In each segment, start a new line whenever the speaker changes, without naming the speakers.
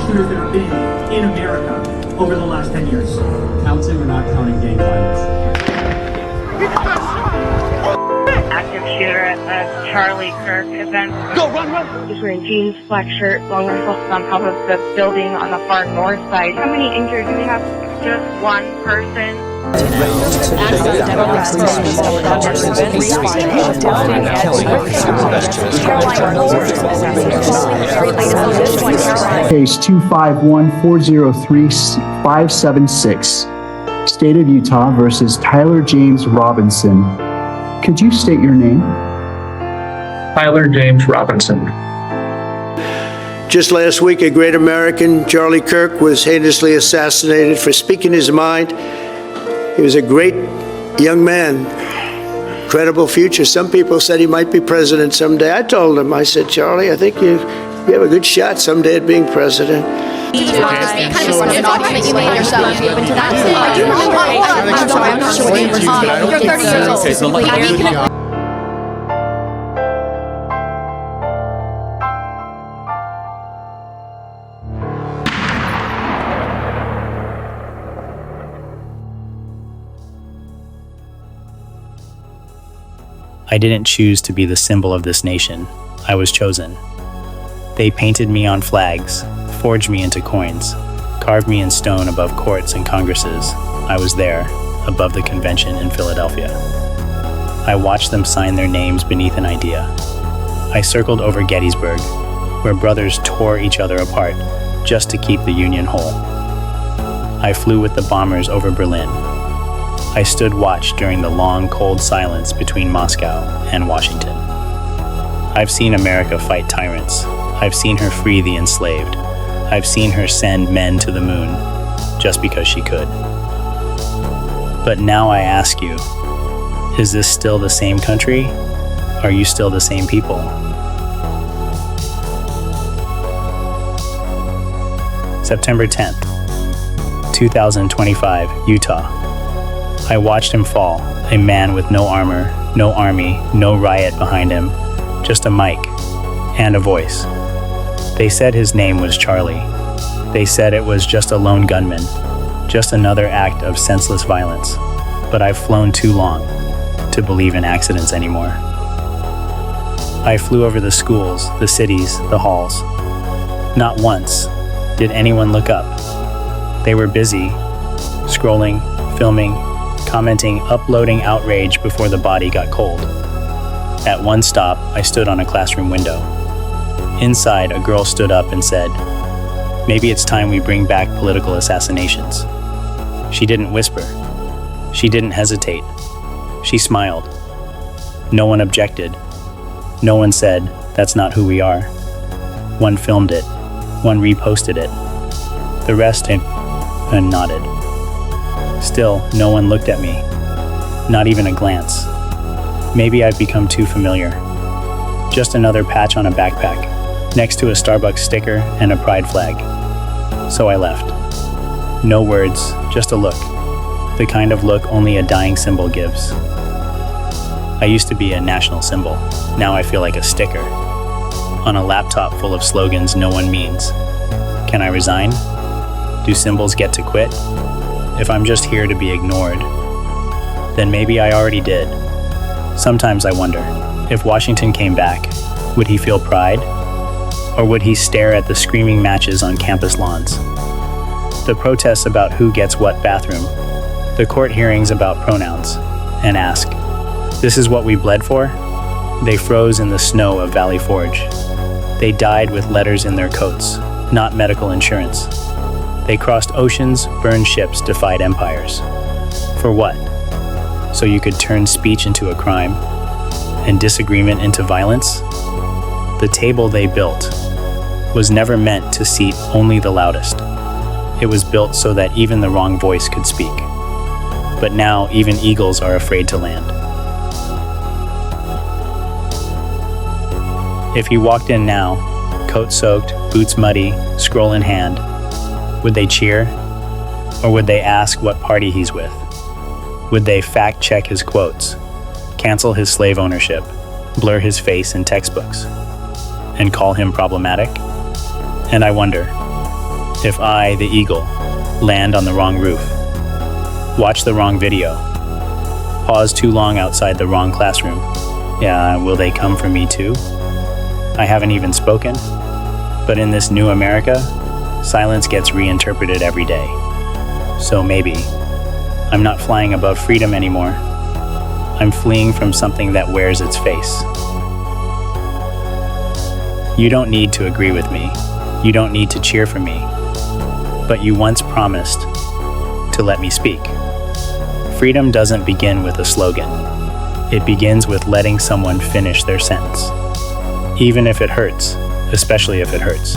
shooters there have been in America over the last 10 years?
Counting or not counting gang violence?
Active shooter at the Charlie Kirk event.
Go, run!
He's wearing jeans, black shirt, long rifle on top of the building on the far north side. How many injured do we have? Just one person.
Case 251-403-576. State of Utah versus Tyler James Robinson. Could you state your name?
Tyler James Robinson.
Just last week, a great American, Charlie Kirk, was heinously assassinated for speaking his mind. He was a great young man, incredible future. Some people said he might be president someday. I told him, I said, Charlie, I think you have a good shot someday at being president.
I didn't choose to be the symbol of this nation. I was chosen. They painted me on flags, forged me into coins, carved me in stone above courts and congresses. I was there, above the convention in Philadelphia. I watched them sign their names beneath an idea. I circled over Gettysburg, where brothers tore each other apart just to keep the Union whole. I flew with the bombers over Berlin. I stood watch during the long, cold silence between Moscow and Washington. I've seen America fight tyrants. I've seen her free the enslaved. I've seen her send men to the moon just because she could. But now I ask you, is this still the same country? Are you still the same people? September 10th, 2025, Utah. I watched him fall, a man with no armor, no army, no riot behind him, just a mic and a voice. They said his name was Charlie. They said it was just a lone gunman, just another act of senseless violence. But I've flown too long to believe in accidents anymore. I flew over the schools, the cities, the halls. Not once did anyone look up. They were busy, scrolling, filming, commenting, uploading outrage before the body got cold. At one stop, I stood on a classroom window. Inside, a girl stood up and said, "Maybe it's time we bring back political assassinations." She didn't whisper. She didn't hesitate. She smiled. No one objected. No one said, "That's not who we are." One filmed it. One reposted it. The rest and nodded. Still, no one looked at me. Not even a glance. Maybe I've become too familiar. Just another patch on a backpack, next to a Starbucks sticker and a pride flag. So I left. No words, just a look. The kind of look only a dying symbol gives. I used to be a national symbol. Now I feel like a sticker. On a laptop full of slogans no one means. Can I resign? Do symbols get to quit? If I'm just here to be ignored, then maybe I already did. Sometimes I wonder, if Washington came back, would he feel pride? Or would he stare at the screaming matches on campus lawns? The protests about who gets what bathroom, the court hearings about pronouns, and ask, "This is what we bled for?" They froze in the snow of Valley Forge. They died with letters in their coats, not medical insurance. They crossed oceans, burned ships, defied empires. For what? So you could turn speech into a crime and disagreement into violence? The table they built was never meant to seat only the loudest. It was built so that even the wrong voice could speak. But now even eagles are afraid to land. If he walked in now, coat soaked, boots muddy, scroll in hand, would they cheer? Or would they ask what party he's with? Would they fact check his quotes, cancel his slave ownership, blur his face in textbooks, and call him problematic? And I wonder, If I, the eagle, land on the wrong roof, watch the wrong video, pause too long outside the wrong classroom, yeah, will they come for me too? I haven't even spoken, but in this new America, silence gets reinterpreted every day. So maybe I'm not flying above freedom anymore. I'm fleeing from something that wears its face. You don't need to agree with me. You don't need to cheer for me. But you once promised to let me speak. Freedom doesn't begin with a slogan. It begins with letting someone finish their sentence. Even if it hurts, especially if it hurts.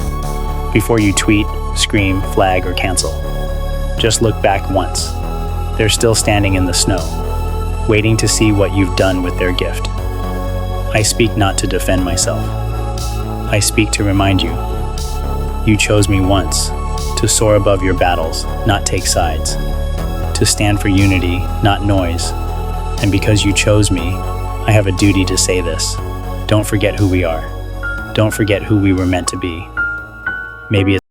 Before you tweet, scream, flag, or cancel. Just look back once. They're still standing in the snow, waiting to see what you've done with their gift. I speak not to defend myself. I speak to remind you. You chose me once, to soar above your battles, not take sides. To stand for unity, not noise. And because you chose me, I have a duty to say this. Don't forget who we are. Don't forget who we were meant to be. Maybe it's